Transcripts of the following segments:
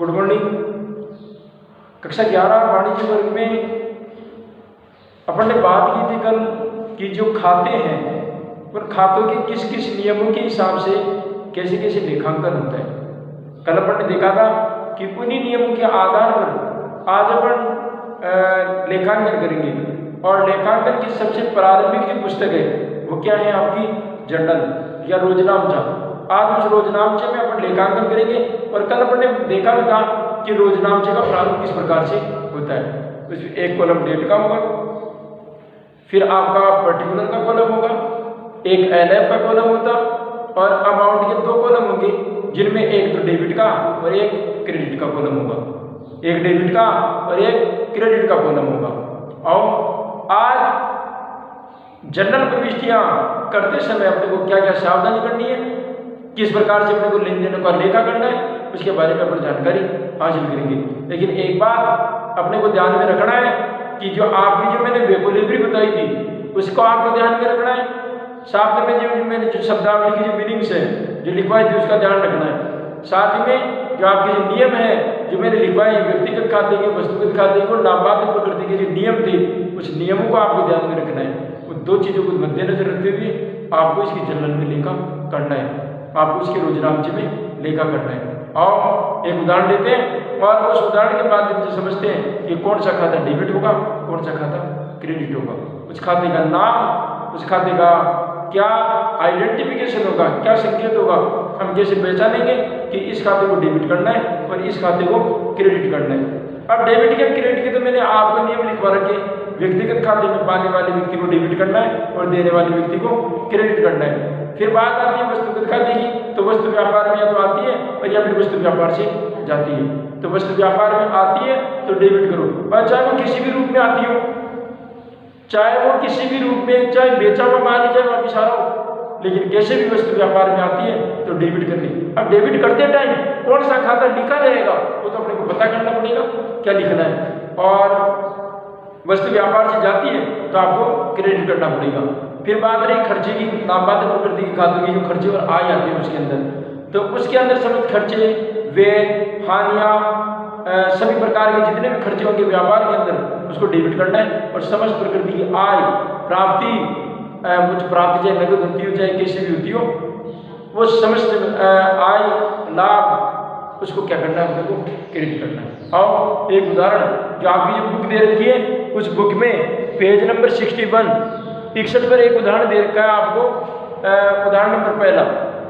Good morning. कक्षा 11 वाणिज्य वर्ग में अपन ने बात की थी कल कि जो खाते हैं उन खातों के किस किस नियमों के हिसाब से कैसे कैसे लेखांकन होता है। कल अपन ने देखा था कि उन्हीं नियमों के आधार पर आज अपन लेखांकन करेंगे और लेखांकन की सबसे प्रारंभिक जो पुस्तक है वो क्या है आपकी जर्नल या रोजनामचा। आज उस रोजनामचे में अपन लेखांकन करेंगे और कल अपन ने देखा भी था कि रोजनामचे का प्रारूप किस प्रकार से होता है। उसमें एक कॉलम डेट का होगा, फिर आपका पर्टिकुलर का कॉलम होगा, एक एलएफ का कॉलम होता और अमाउंट के दो कॉलम होंगे जिनमें एक तो डेबिट का और एक क्रेडिट का कॉलम होगा, एक डेबिट का और एक क्रेडिट का कॉलम होगा। और आज जनरल प्रविष्टियां करते समय अपने को क्या क्या सावधानी करनी है, किस प्रकार से अपने को लेन देन का लेखा करना है, उसके बारे में अपन जानकारी हासिल करेंगे। लेकिन एक बात अपने को ध्यान में रखना है कि जो आपकी जो मैंने वेबोलेबरी बताई थी उसको आपको ध्यान में रखना है। साथ में जो मैंने जो शब्दावली की जो मीनिंग्स है जो लिखवाई थी उसका ध्यान रखना है। साथ में जो आपके जो नियम है जो मैंने लिखवाई व्यक्तिगत खाते के वस्तुगत खाते को नाममात्र प्रकृति के जो नियम थे उस नियमों को आपको ध्यान में रखना है। उन दो चीज़ों को मद्देनजर रखते हुए आपको इसकी जर्नल में लेखा करना है, आपको उसके रोजनामचे में लेखा करना है। और एक उदाहरण लेते हैं और उस उदाहरण के माध्यम से समझते हैं कि कौन सा खाता डेबिट होगा, कौन सा खाता क्रेडिट होगा, उस खाते का नाम, उस खाते का क्या आइडेंटिफिकेशन होगा, क्या संकेत होगा, हम कैसे पहचानेंगे कि इस खाते को डेबिट करना है और इस खाते को क्रेडिट करना है। अब डेबिट के क्रेडिट के तो मैंने आपको नियम लिखवा रखे। व्यक्तिगत खाते में पाने वाले व्यक्ति को डेबिट करना है और देने वाले व्यक्ति को क्रेडिट करना है। फिर बात आती है वस्तुगत खाते की, तो वस्तु व्यापार में या तो आती है और या फिर वस्तु व्यापार से जाती है। तो वस्तु व्यापार में आती है तो डेबिट करो, और चाहे वो किसी भी रूप में आती हो, चाहे वो किसी भी रूप में, चाहे बेचा हुआ माल ही, चाहे वापिस आ रहा हो, लेकिन कैसे भी वस्तु व्यापार में आती है तो डेबिट करनी। अब डेबिट करते टाइम कौन सा खाता लिखा जाएगा वो तो अपने को पता करना पड़ेगा क्या लिखना है, और वस्तु व्यापार से जाती है तो आपको क्रेडिट करना पड़ेगा। फिर बात रही खर्चे की, नाममात्र प्रकृति के खातों की जो खर्चे और आय आते हैं उसके अंदर, तो उसके अंदर समझ खर्चे, व्यय, हानियां, सभी प्रकार के जितने भी खर्चे होंगे व्यापार के अंदर उसको डेबिट करना है। और समस्त प्रकृति की आय, प्राप्ति, कुछ प्राप्ति चाहे नगद होती हो चाहे कैसे भी होती हो, वो समस्त आय लाभ उसको क्या करना है, अपने को क्रेडिट करना है। और एक उदाहरण जो आपकी जो बुक दे रखी है उस बुक में पेज नंबर 61 पर एक उदाहरण दे रखा है आपको। उदाहरण नंबर पहला,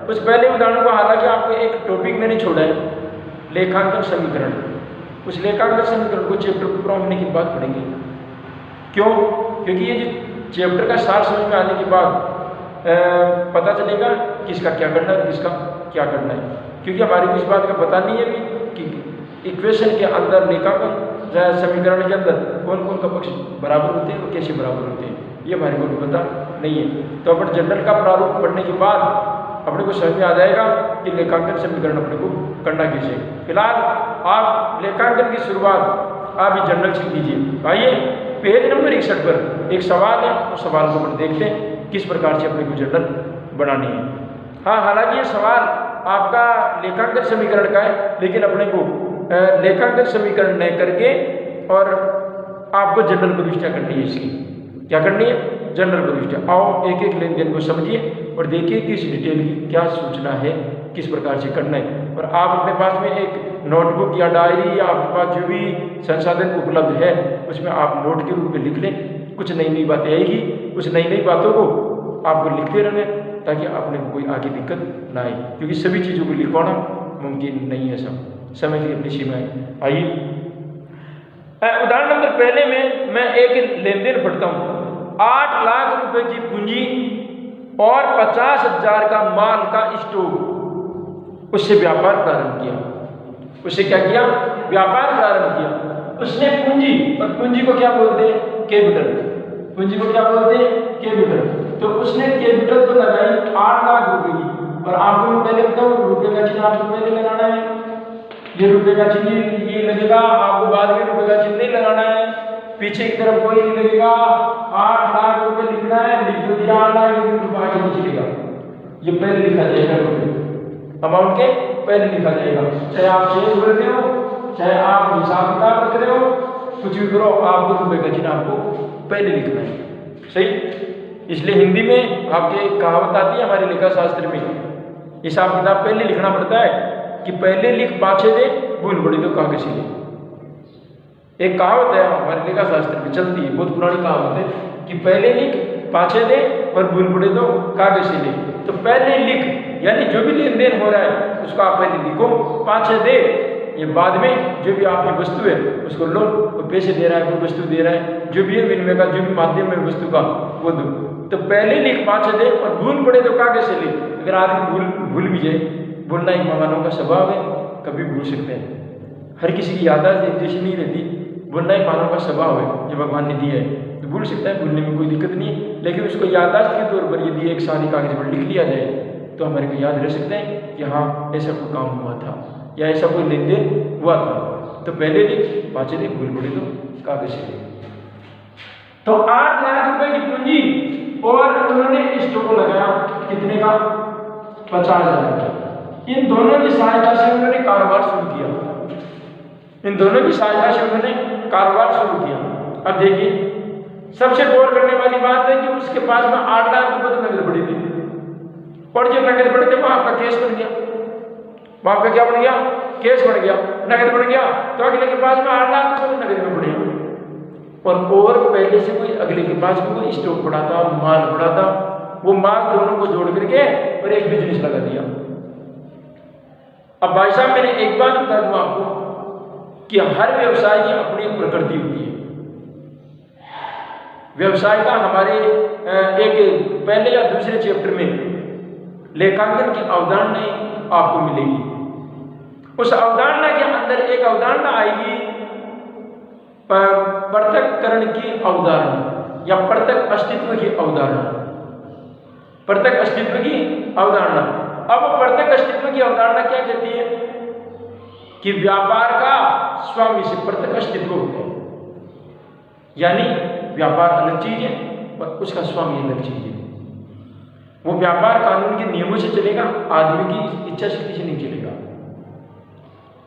उस पहले उदाहरण को हालांकि आपको एक टॉपिक मैंने छोड़ा है, लेखांकन समीकरण। उस लेखांकन समीकरण को चैप्टर को पूरा होने के बाद पढ़ेंगे। क्यों? क्योंकि ये जो चैप्टर का सार समझ में आने के बाद पता चलेगा किसका क्या करना है, किसका क्या करना है। क्योंकि हमारे को इस बात का पता नहीं है भी कि इक्वेशन के अंदर, लेखांकन समीकरण के अंदर कौन कौन का पक्ष बराबर होते हैं और कैसे बराबर होते हैं, ये हमारे को भी पता नहीं है। तो अपन जनरल का प्रारूप पढ़ने के बाद अपने को समझ में आ जाएगा कि लेखांकन समीकरण अपने को करना कैसे। फिलहाल आप लेखांकन की शुरुआत आप इस जनरल से कीजिए। आइए पेज नंबर 61 पर एक सवाल है, उस सवाल को अपन देखते हैं किस प्रकार से अपने को जनरल बनानी है। हाँ, हालांकि ये सवाल आपका लेखांकन समीकरण का है, लेकिन अपने को लेखांकन समीकरण नहीं करके और आपको जनरल प्रविष्टियां करनी है। इसकी क्या करनी है? जनरल प्रविष्टियां। आओ एक एक लेन देन को समझिए और देखिए कि इस डिटेल की क्या सूचना है, किस प्रकार से करना है। और आप अपने पास में एक नोटबुक या डायरी या आपके पास जो भी संसाधन उपलब्ध है उसमें आप नोट के रूप में लिख लें। कुछ नई नई बातें आएगी, उस नई नई बातों को आपको लिखते रहना ताकि अपने को कोई आगे दिक्कत ना आए, क्योंकि सभी चीज़ों को लिखवाना मुमकिन नहीं है। सब समय की अपनी सीमाएं। आइए उदाहरण नंबर पहले में मैं एक लेन देन पढ़ता हूँ। 8 लाख रुपए की पूंजी और 50,000 का माल का स्टॉक, उससे व्यापार प्रारंभ किया। उससे क्या किया? व्यापार प्रारंभ किया। उसने पूंजी, और पूंजी को क्या बोलते हैं? कैपिटल। पूंजी को क्या बोलते हैं? कैपिटल। तो उसने कैपिटल तो लगाई 8 लाख रुपए की, और आपको मैं पहले बताऊँ रुपए का चिन्ह आपको पहले लगाना है। ये रुपए का चिन्ह ये लगेगा, आपको बाद में रुपए का चिन्ह नहीं लगाना है। पीछे की तरफ कोई नहीं लगेगा। 8 लाख रुपए लिखना है, लिख दो दिया 8 लाख, लेकिन रुपया आगे नहीं लिखेगा। ये पहले लिखा जाएगा, रुपए अमाउंट के पहले लिखा जाएगा। चाहे आप चेक भरते हो चाहे आप हिसाब किताब रख रहे हो, कुछ भी करो, आपको रुपये का चिन्ह आपको पहले लिखना है। सही। इसलिए हिंदी में आपके कहावत आती है हमारे लेखा शास्त्र में, हिसाब किताब पहले लिखना पड़ता है कि पहले लिख पाछे दे, भूल पड़ी तो कागज से ले। एक कहावत है हमारे लेखा शास्त्र में चलती है, बहुत पुरानी कहावत है कि पहले लिख पाछे दे और भूल पड़े तो कागज से ले। तो पहले लिख यानी जो भी लेन देन हो रहा है उसको आप पहले लिखो, पाछे दे ये बाद में जो भी आपकी वस्तु है उसको लो, वो पैसे दे रहा है, कोई वस्तु दे रहा है, जो भी है विनिमय का जो भी माध्यम है वस्तु का वो दो। तो पहले लिख पाछे दे और भूल पड़े तो कागज से ले। अगर आदमी भूल भी जाए, भूलना एक भगवानों का स्वभाव है, कभी भूल सकते हैं। हर किसी की याददाश्त एक जैसी नहीं रहती, भूलना एक मानव का स्वभाव है जो भगवान ने दिया है, तो भूल सकता है, भूलने में कोई दिक्कत नहीं है। लेकिन उसको याददाश्त के तौर पर यदि एक सारी कागज पर लिख लिया जाए तो हमारे को याद रह सकते हैं कि हाँ ऐसा कोई काम हुआ था या ऐसा कोई लेन देन हुआ था। तो पहले लिख पाछे दे, भूल पड़े तो कागज से लिख। तो 8 लाख रुपए की पूंजी और उन्होंने स्टोव को लगाया कितने का? 50,000 का। इन दोनों की सहायता से उन्होंने कारोबार शुरू किया, इन दोनों की सहायता से उन्होंने कारोबार शुरू किया। अब देखिए सबसे गौर करने वाली बात है कि उसके पास में 8 लाख रुपए तो नकद पड़ी थी, और जो नकद पड़े थे वहां आपका केस बन गया, वहां पे क्या बन गया? केस बन गया, नकद बन गया। तो अगले के पास में 8 लाख रुपए तो नकद में पड़े, और पहले से कोई अगले के पास में कोई स्टॉक पड़ा था, माल पड़ा था, वो माल दोनों को जोड़ करके और एक बिजनेस लगा दिया। अब भाई साहब मैंने एक बात बता दूं आपको कि हर व्यवसाय की अपनी एक प्रकृति होती है। व्यवसाय का हमारे एक पहले या दूसरे चैप्टर में लेखांकन की अवधारणा आपको मिलेगी। उस अवधारणा के अंदर एक अवधारणा आएगी पृथक्करण की अवधारणा या पृथक अस्तित्व की अवधारणा, पृथक अस्तित्व की अवधारणा। अब पृथक अस्तित्व की अवधारणा क्या कहती है कि व्यापार का स्वामी से पृथक अस्तित्व होता है, यानी व्यापार अलग चीज है और उसका स्वामी अलग चीज है। वो व्यापार कानून के नियमों से चलेगा, आदमी की इच्छा शक्ति से नहीं चलेगा।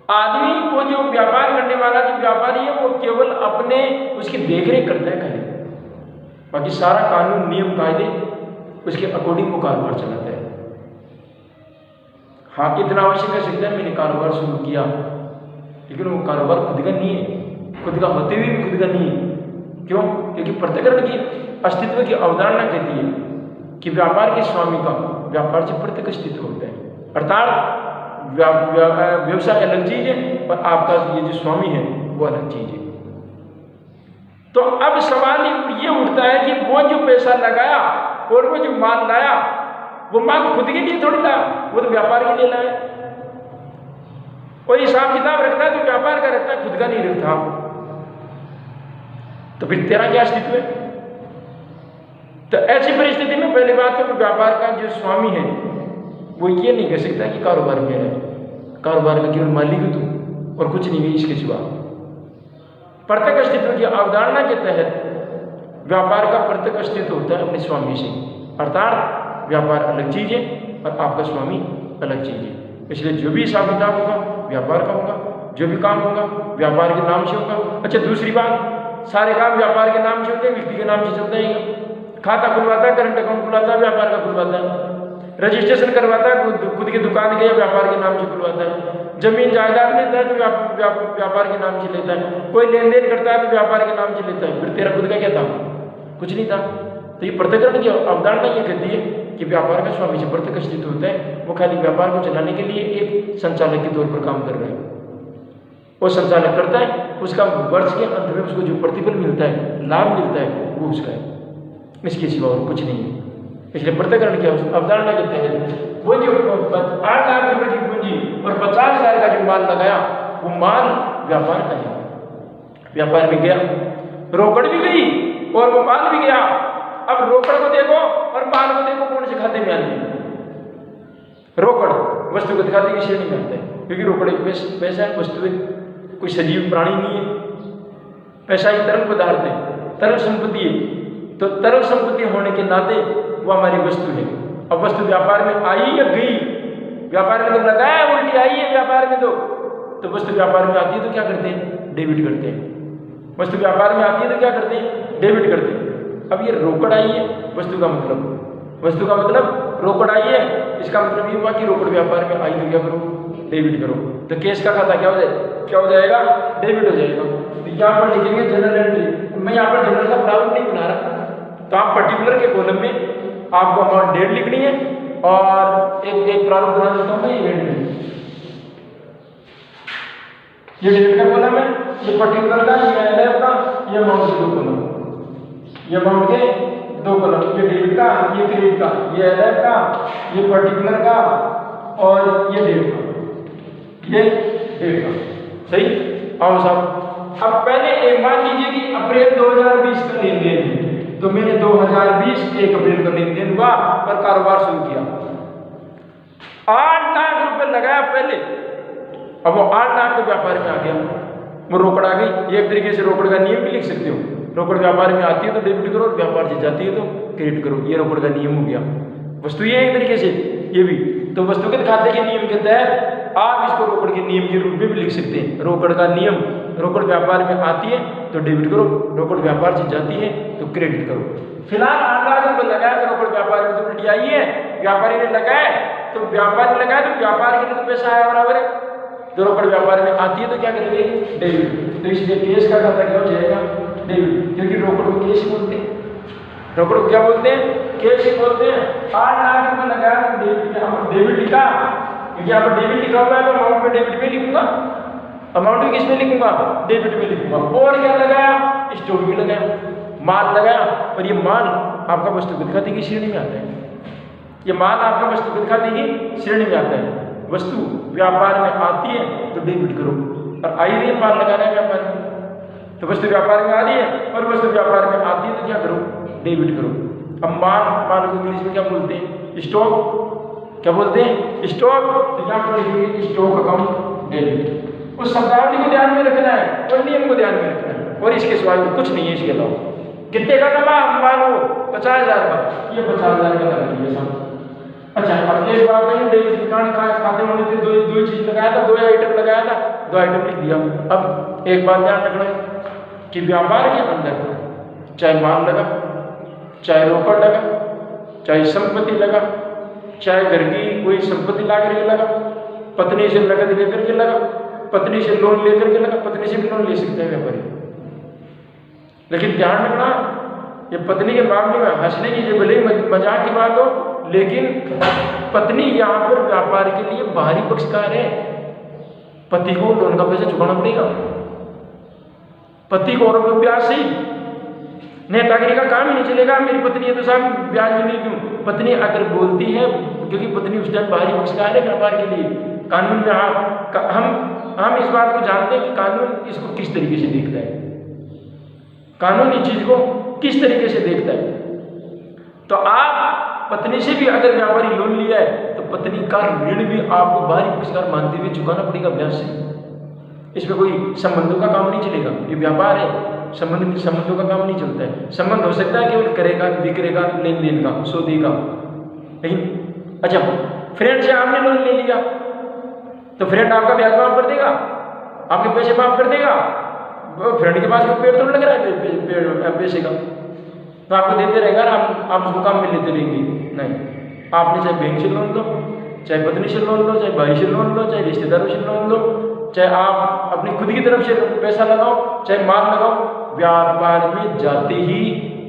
आदमी को जो व्यापार करने वाला जो व्यापारी है वो केवल अपने उसकी देखरेख करता है खाली, बाकी सारा कानून नियम कायदे उसके अकॉर्डिंग वो कारोबार चलाता है। हाँ इतना अवश्य कर सकता है मैंने कारोबार शुरू किया, लेकिन वो कारोबार खुद का नहीं है, खुद का होते हुए भी खुद का नहीं है। क्यों? क्योंकि पृथक्करण की अस्तित्व की अवधारणा कहती है कि व्यापार के स्वामी का व्यापार से पृथक अस्तित्व होता है, अर्थात व्यवसाय अलग चीज है और आपका ये जो स्वामी है वो अलग चीज है। तो अब सवाल ये उठता है कि वो जो पैसा लगाया और वो जो माल लाया, वो माल खुद के लिए थोड़ी लाया, वो तो व्यापार के लिए लाया। और हिसाब किताब रखता है तो व्यापार का रखता है, खुद का नहीं रखता। तो फिर तेरा क्या अस्तित्व है? तो ऐसी परिस्थिति में पहली बात तो व्यापार का जो स्वामी है वो ये नहीं कह सकता कि कारोबार मेरा है, कारोबार का केवल मालिक है तू और कुछ नहीं है इसके सिवा। पृथक अस्तित्व की अवधारणा के तहत व्यापार का पृथक अस्तित्व होता है अपने स्वामी से, अर्थात व्यापार अलग चीज है और आपका स्वामी अलग चीज है। इसलिए जो भी हिसाब किताब होगा व्यापार का होगा, जो भी काम होगा व्यापार के नाम से होगा। अच्छा दूसरी बात, सारे काम व्यापार के नाम से होते हैं, व्यक्ति के नाम से चलता है। खाता खुलवाता है, करंट अकाउंट खुलवाता है, व्यापार का खुलवाता है। रजिस्ट्रेशन करवाता है, खुद की दुकान के या व्यापार के नाम से खुलवाता है। जमीन जायदाद लेता है तो व्यापार के नाम से लेता है। कोई लेन देन करता है तो व्यापार के नाम से लेता है। फिर तेरा खुद का क्या था? कुछ नहीं था। तो ये पृथक्करण की अवधारणा ये कहती है कि व्यापार का स्वामी से पृथक अस्तित्व होता है, वो खाली व्यापार को चलाने के लिए एक संचालक के तौर पर काम कर रहा है। वो संचालक करता है, उसका वर्ष के अंत में उसको जो प्रतिफल मिलता है, लाभ मिलता है, वो उसका है, इसके सिवा और कुछ नहीं है। इसलिए पृथक्करण की अवधारणा के तहत वो जो 8 लाख रुपए की पूंजी और 50,000 का जो माल लगाया वो माल व्यापार का है। व्यापार में गया, रोकड़ भी गई और वो माल भी गया। अब रोकड़ को देखो और माल को देखो, कौन से खाते में आती है? रोकड़ वस्तु को दिखाते की श्रेणी में आता है, क्योंकि रोकड़ एक पैसा है, वस्तु है, कोई सजीव प्राणी नहीं है। पैसा एक तरल पदार्थ है, तरल संपत्ति है। तो तरल संपत्ति होने के नाते वो हमारी वस्तु है। अब वस्तु व्यापार में आई या गई, व्यापार में तो लगाया, उल्टी आई है व्यापार में, तो तो वस्तु व्यापार में आती है तो क्या करते हैं, डेबिट करते हैं। वस्तु व्यापार में आती है तो क्या करते हैं, डेबिट करते हैं। अब ये रोकड़ आई है, वस्तु का मतलब रोकड़ आई है, इसका मतलब ये हुआ कि रोकड़ व्यापार में आई तो क्या करो, डेबिट करो। तो केस का खाता क्या हो जाएगा, डेबिट हो जाएगा। तो यहाँ पर लिखेंगे जनरल एंट्री। मैं यहाँ पर जनरल का प्रारूप नहीं बना रहा, तो आप पर्टिकुलर के कॉलम में आपको अमाउंट डेट लिखनी है और एक प्रारूप बना देता हूँ मैं, ये डेट का कॉलम है, ये पर्टिकुलर का, ये एलएफ का, ये अमाउंट के 2 कॉलम, ये अमाउंट के 2 कॉलम, ये डेबिट का, ये क्रेडिट का, ये एलएफ का, ये पर्टिकुलर का और ये डेट का, ये डेट का। सही। आओ साहब, अब पहले मान लीजिए कि अप्रैल 2020 का लेन देन है, तो मैंने 2020 1 अप्रैल का लेन देन हुआ और कारोबार शुरू किया। 8 लाख रुपए लगाया पहले, अब वो 8 लाख तो व्यापार में आ गया, वो रोकड़ आ गई। एक तरीके से रोकड़ का नियम भी लिख सकते हो, रोकड़ व्यापार में आती है तो डेबिट करो, व्यापार से जाती है तो क्रेडिट करो, ये रोकड़ का नियम हो गया। वस्तु ये एक तरीके से, ये भी तो वस्तुगत खाते के नियम के तहत आप इसको रोकड़ के नियम के रूप में भी लिख सकते हैं। रोकड़ का नियम, रोकड़ व्यापार में आती है तो डेबिट करो, रोकड़ व्यापार से जाती है तो क्रेडिट करो। फिलहाल 8 लाख रुपए लगाया तो रोकड़ व्यापार में तो उल्टी आई है, व्यापारी ने लगाए तो व्यापार के लिए तो पैसा आया बराबर है, तो रोकड़ व्यापार में आती है तो क्या करेंगे, डेबिट। तो इसलिए केस का खाता क्या हो जाएगा, डेबिट, क्योंकि रोकड़ को केस बोलते हैं। रोकड़ को क्या बोलते हैं, केस ही बोलते हैं। 8 लाख रुपए लगाया तो डेबिट लिखा, क्योंकि यहाँ पर डेबिट लिखा हुआ है तो अमाउंट में डेबिट में लिखूंगा, अमाउंट में किस में लिखूंगा, डेबिट में लिखूंगा। और क्या लगाया, स्टॉक भी लगाया, माल लगाया, और ये माल आपका वस्तुगत खाते की श्रेणी में आता है, ये माल आपका वस्तुगत खाते की श्रेणी में आता है। वस्तु व्यापार में आती है तो डेबिट करो, और आई रही है माल लगाना है व्यापार में, तो वस्तु व्यापार में आ रही है और वस्तु व्यापार में आती है तो क्या करो, डेबिट करो। अब माल को इंग्लिश में क्या बोलते हैं, स्टॉक, क्या बोलते हैं, स्टॉक। तो यहाँ पर लिखेंगे स्टॉक अकाउंट डेबिट। उस शब्दावली को ध्यान में रखना है और नियम को ध्यान में रखना है, और इसके सिवाय कुछ नहीं है। इसके अलावा कितने का कमा, मान लो 50,000 का, ये 50,000 का लगा दिया सब। अच्छा, अब एक बात है, डेबिट दुकान खाते होने से दो चीज लगाया था, 2 आइटम लगाया था, 2 आइटम लिख दिया। अब एक बात ध्यान रखना कि व्यापार के अंदर चाहे माल लगा, चाहे रोकड़ लगा, चाहे संपत्ति लगा, चाहे घर की कोई संपत्ति ला करके लगा, पत्नी से नकद लेकर के लगा, पत्नी से लोन लेकर के लगा, पत्नी से भी लोन ले सकते हैं व्यापारी। लेकिन ध्यान रखना, ये पत्नी के मामले में हंसने की जो भले मजाक की बात हो, लेकिन पत्नी यहाँ पर व्यापार के लिए बाहरी पक्षकार है। पति को लोन का पैसा चुकाना पड़ेगा, पति को और ब्याज से नेतागिरी का काम ही नहीं चलेगा। मेरी पत्नी है तो साहब ब्याज भी नहीं दूं। पत्नी अगर बोलती है, क्योंकि पत्नी उस टाइम बाहरी पक्षकार है व्यापार के लिए, कानून में हम इस बात को जानते हैं कि कानून इसको किस तरीके से देखता है, कानून इस चीज को किस तरीके से देखता है। तो आप पत्नी से भी अगर व्यापारी लोन लिया है तो पत्नी का ऋण भी आपको बाहरी पक्षकार मानते हुए चुकाना पड़ेगा ब्याज से। इसमें कोई संबंधों का काम नहीं चलेगा, ये व्यापार है, संबंधों का काम नहीं चलता है। संबंध हो सकता है केवल करेगा, विक्रेगा, लेन देन का, सौदे का। लेकिन अच्छा, फ्रेंड से आपने लोन ले लिया तो फ्रेंड आपका ब्याज माफ कर देगा, आपके पैसे माफ कर देगा। फ्रेंड के पास पेड़ थोड़ा लग रहा है पैसे का, तो आपको देते रहेगा, आप उसको काम में लेते रहेंगे। नहीं, आपने चाहे बैंक से लोन लो, चाहे पत्नी से लोन लो, चाहे भाई से लोन लो, चाहे रिश्तेदारों से लोन लो, चाहे आप अपनी खुद की तरफ से पैसा लगाओ, चाहे माल लगाओ, व्यापार में जाते ही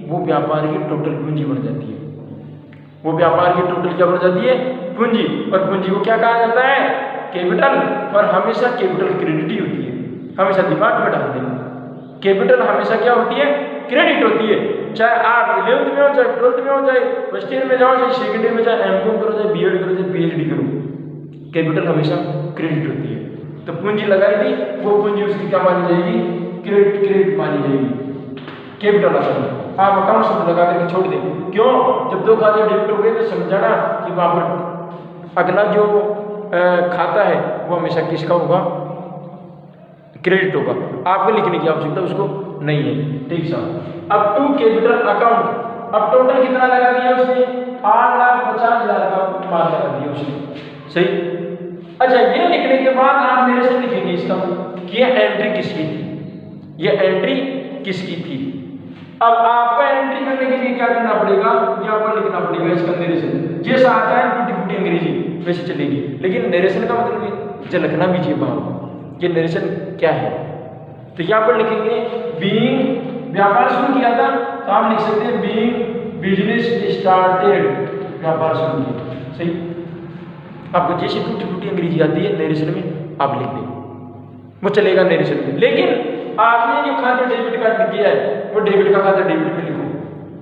वो व्यापार की टोटल पूंजी बन जाती है। वो व्यापार की टोटल क्या बन जाती है, पूंजी। और पूंजी को क्या कहा जाता है, कैपिटल। और हमेशा कैपिटल क्रेडिट ही होती है, हमेशा दिमाग में डाल दें, कैपिटल हमेशा क्या होती है, क्रेडिट होती है। चाहे आप 11th में हो, चाहे 12th में हो, चाहे फर्स्ट ईयर में जाओ, चाहे सेकेंड ईयर में, चाहे एमकॉम करो, चाहे बीएड करो, चाहे पीएचडी करो, कैपिटल हमेशा क्रेडिट होती है। तो पूंजी लगाई थी, वो पूंजी उसकी क्या मानी जाएगी, क्रेडिट मानी जाएगी, कैपिटल अकाउंट। आप अकाउंट शब्द लगा करके छोड़ दें। क्यों, जब 2 खाते डेबिट हो गए तो समझाना कि वहां पर अगला जो खाता है वो हमेशा किसका होगा, क्रेडिट होगा। आपको लिखने की आवश्यकता उसको नहीं है, ठीक साहब। अब टू कैपिटल अकाउंट, अब टोटल कितना लगा दिया उसने, 8,50,000 का माल लगा दिया उसने, सही। अच्छा, ये लिखने के बाद आप मेरे से लिखेंगे खींचता हूँ कि यह एंट्री किसकी थी, यह एंट्री किसकी थी। अब आपको एंट्री करने के लिए क्या करना पड़ेगा, यहाँ पर लिखना पड़ेगा इसका नरेशन। जैसा आता है टूटी फूटी अंग्रेजी वैसे चलेगी, लेकिन नरेशन का मतलब झलकना भी चाहिए बाहर कि नरेशन क्या है। तो यहाँ पर लिखेंगे बीइंग, व्यापार शुरू किया था तो आप लिख सकते हैं बीइंग बिजनेस स्टार्टेड, व्यापार शुरू किया। सही, आपको जैसे टूटी फूटी अंग्रेजी आती है नरेशन में आप लिख दें, वो चलेगा नरेशन में। लेकिन आपने जो खाता डेबिट कार्ड किया है वो डेबिट का खाता डेबिट में लिखो,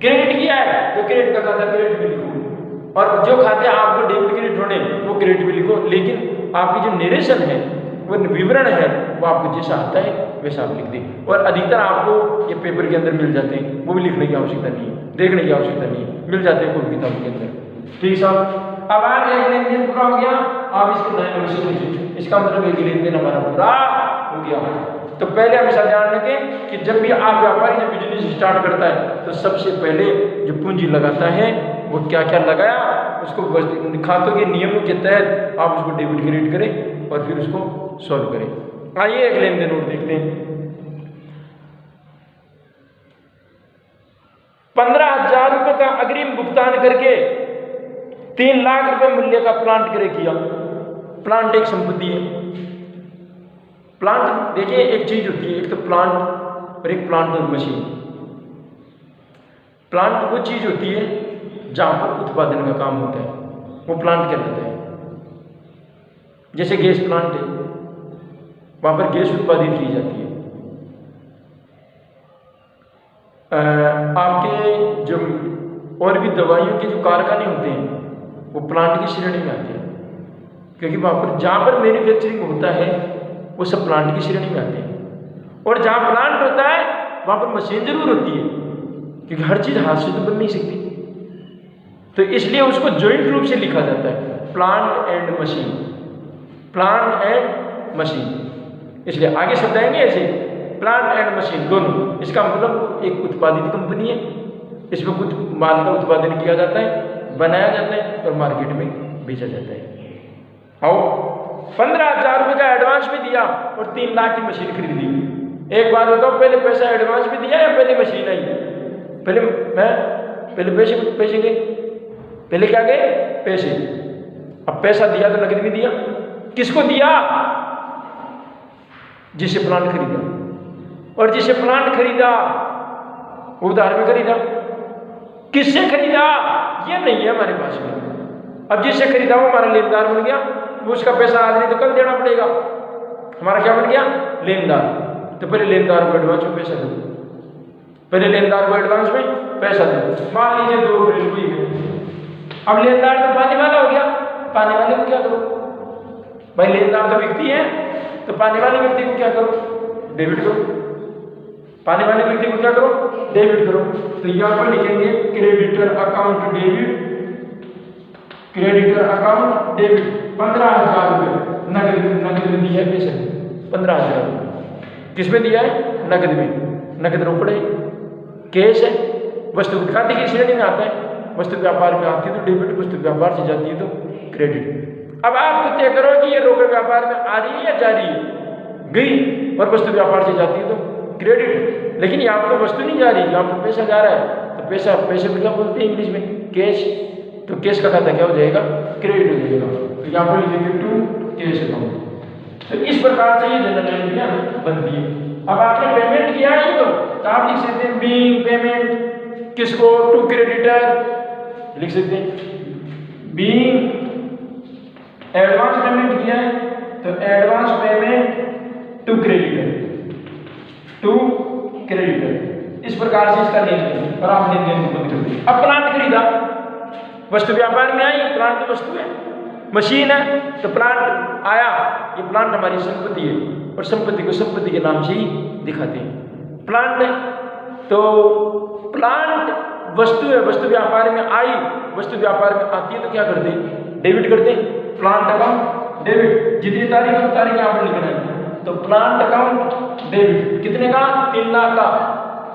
क्रेडिट किया है तो क्रेडिट का खाता क्रेडिट में लिखो, और जो खाते आपको डेबिट क्रेडिट होने वो क्रेडिट में लिखो। लेकिन आपकी जो नरेशन है वो विवरण है वो आपको जैसा आता है वैसा आप लिख दें। और अधिकतर आपको ये पेपर के अंदर मिल जाते हैं, वो भी लिखने की आवश्यकता नहीं है, देखने की आवश्यकता नहीं है, मिल जाते हैं कोई किताब के अंदर। ठीक साहब, अब आज एक लेन देन पूरा हो गया, आप इसके नए नोटिस लिखिए, इसका मतलब एक लेन देन हमारा पूरा हो गया। तो पहले हमेशा ध्यान रखें कि जब भी आप व्यापारी जब बिजनेस स्टार्ट करता है तो सबसे पहले जो पूंजी लगाता है वो क्या क्या लगाया, उसको खातों के नियमों के तहत आप उसको डेबिट क्रेडिट करें और फिर उसको सॉल्व करें। आइए एक लेन देन और देखते हैं। 15,000 रुपए का अग्रिम भुगतान करके 3 लाख रुपए मूल्य का प्लांट क्रय किया। प्लांट एक संपत्ति है। प्लांट देखिए एक चीज होती है, एक तो प्लांट और एक प्लांट और मशीन। प्लांट वो चीज होती है जहां पर उत्पादन का काम होता है, वो प्लांट कहलाता है। जैसे गैस प्लांट है, वहां पर गैस उत्पादित की जाती है। आपके जो और भी दवाइयों के जो कारखाने होते हैं वो प्लांट की श्रेणी में आते हैं, क्योंकि वहां पर जहां पर मैन्युफैक्चरिंग होता है वो सब प्लांट की श्रेणी में आते हैं। और जहां प्लांट होता है वहां पर मशीन जरूर होती है, क्योंकि हर चीज हाथ से तो बन नहीं सकती, तो इसलिए उसको जॉइंट रूप से लिखा जाता है, plant and machine, plant and machine. इसलिए आगे शब्द आएंगे ऐसे, प्लांट एंड मशीन दोनों। इसका मतलब एक उत्पादित कंपनी है, इसमें कुछ माल का उत्पादन किया जाता है, बनाया जाता है और मार्केट में बेचा जाता है। आओ, 15,000 रुपये का एडवांस भी दिया और 3 लाख की मशीन खरीद ली। एक बात बताओ, पहले पैसा एडवांस भी दिया या पहले मशीन आई? पहले पैसे गए, पहले क्या गए? पैसे। अब पैसा दिया तो नकद भी दिया। किसको दिया? जिसे प्लांट खरीदा, और जिसे प्लांट खरीदा वो उधार में खरीदा। किससे खरीदा ये नहीं है हमारे पास में। अब जिससे खरीदा वो हमारा लेनदार बन गया, वो उसका पैसा आज नहीं तो कल देना पड़ेगा। हमारा क्या बन गया? लेनदार। तो पहले लेनदार को एडवांस में पैसा दो, पहले लेनदार को एडवांस में पैसा दो। मान लीजिए 2 अप्रैल को ही है, अब लेनदार तो पाने वाला हो गया, पाने वाले को क्या करो भाई? लेनदार तो व्यक्ति है, तो पाने वाले व्यक्ति को क्या करो? डेबिट करो। पाने वाले व्यक्ति को क्या करो? डेबिट करो। तो यहाँ पर लिखेंगे creditor account debit, creditor account debit. 15,000 रुपये नकद में दिया है पैसे, 15,000 रुपये किस में दिया है? नकद में। नकद रोकड़े कैश है, वस्तु खाते की श्रेणी में आता है। वस्तु व्यापार में आती है तो डेबिट, वस्तु व्यापार से जाती है तो क्रेडिट। अब आप तय करो कि ये रोकड़ व्यापार में आ रही है या जा रही है? गई। और वस्तु व्यापार से जाती है तो क्रेडिट। लेकिन यहाँ तो वस्तु नहीं जा रही, यहाँ तो पैसा जा रहा है, तो पैसे को क्या बोलते हैं इंग्लिश में? कैश। तो कैश का खाता क्या हो जाएगा? क्रेडिट हो जाएगा। तो यहाँ पर लिखेंगे टू कैश अकाउंट। तो इस प्रकार से ये जनरल एंट्रियां बनती है। अब आपने पेमेंट किया है तो आप लिख सकते हैं बीइंग पेमेंट किसको? टू क्रेडिटर लिख सकते हैं। बीइंग एडवांस पेमेंट किया है तो advance payment to creditor, to creditor. इस प्रकार से इसका लेन देन, और आप लेन देन को बंद कर दिया। अब प्लांट खरीदा, वस्तु व्यापार में आई, प्लांट तो वस्तु है, मशीन है तो प्लांट आया। ये प्लांट हमारी संपत्ति है और संपत्ति को संपत्ति के नाम से ही दिखाते हैं। प्लांट है तो प्लांट वस्तु है, वस्तु व्यापार में आई, वस्तु व्यापार में आती है तो क्या करते हैं? डेबिट करते हैं। प्लांट अकाउंट डेबिट, जितनी तारीख है तारीख यहाँ पर लिखना है। तो प्लांट अकाउंट डेबिट कितने का? 3 लाख का।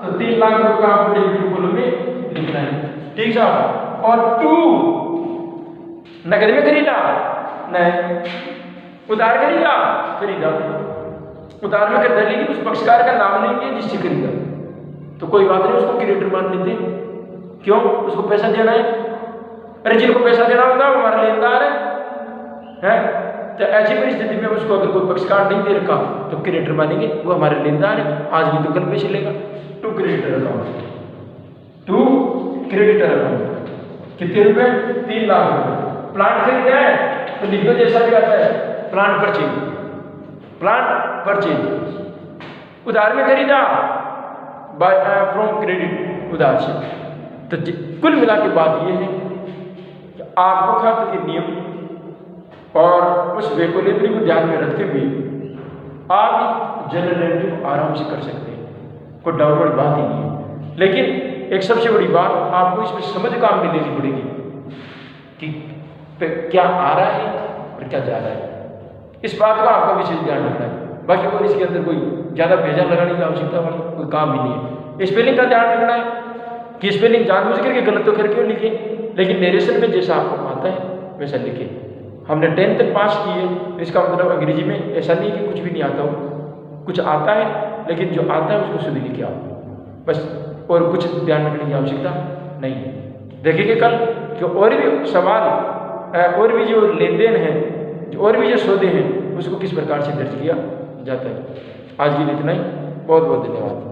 तो 3 लाख रुपए का आपको डेबिट कॉलम में लिखना है। ठीक साहब। और टू नकद में खरीदा नहीं, उधार खरीदा, उधार में खरीदा, लेकिन उस पक्षकार का नाम नहीं दिया जिससे खरीदा, तो कोई बात नहीं, उसको क्रेडिटर मान लेते। क्यों? उसको पैसा देना है। अरे जिनको पैसा देना होता है वो हमारा लेनदार है। तो ऐसी परिस्थिति में उसको अगर कोई पक्षकार नहीं दे रखा तो क्रेडिटर मानेंगे, वो हमारे लेनदार है, आज भी तो कल पे चलेगा। To creditor account, to creditor account कितने रुपए? 3 लाख रुपए। प्लांट खरीदा है तो लिख दो जैसा भी आता है, प्लांट परचेज, प्लांट परचेज। उधार में खरीदा बाय फ्रॉम क्रेडिट, उधार से। तो कुल मिला के बात ये है कि आपको खाते के नियम और उस वैकुलेटरी को ध्यान में रखते हुए आप जनरल एंट्री को आराम से कर सकते हैं, कोई डाउट वाली बात ही नहीं है। लेकिन एक सबसे बड़ी बात आपको इसमें समझ काम में लेनी पड़ेगी कि क्या आ रहा है और क्या जा रहा है। इस बात का आपका विशेष ध्यान रखना है। बाकी कोई इसके अंदर कोई ज़्यादा भेजा लगाने की आवश्यकता वाली कोई काम ही नहीं है। स्पेलिंग का ध्यान रखना है कि स्पेलिंग जानबूझ करके गलत तो करके लिखे, लेकिन नरेशन में जैसा आपको आता है वैसा लिखे। हमने 10th तक पास की है, इसका मतलब अंग्रेजी में ऐसा नहीं कि कुछ भी नहीं आता हो, कुछ आता है, लेकिन जो आता है उसको शुद्ध लिखे आप बस, और कुछ ध्यान रखने की आवश्यकता नहीं है। देखेंगे कल कि और भी सवाल, और भी जो लेन देन है, और भी जो सौदे हैं, उसको किस प्रकार से दर्ज किया जाता है। आज के लिए इतना ही, बहुत बहुत धन्यवाद।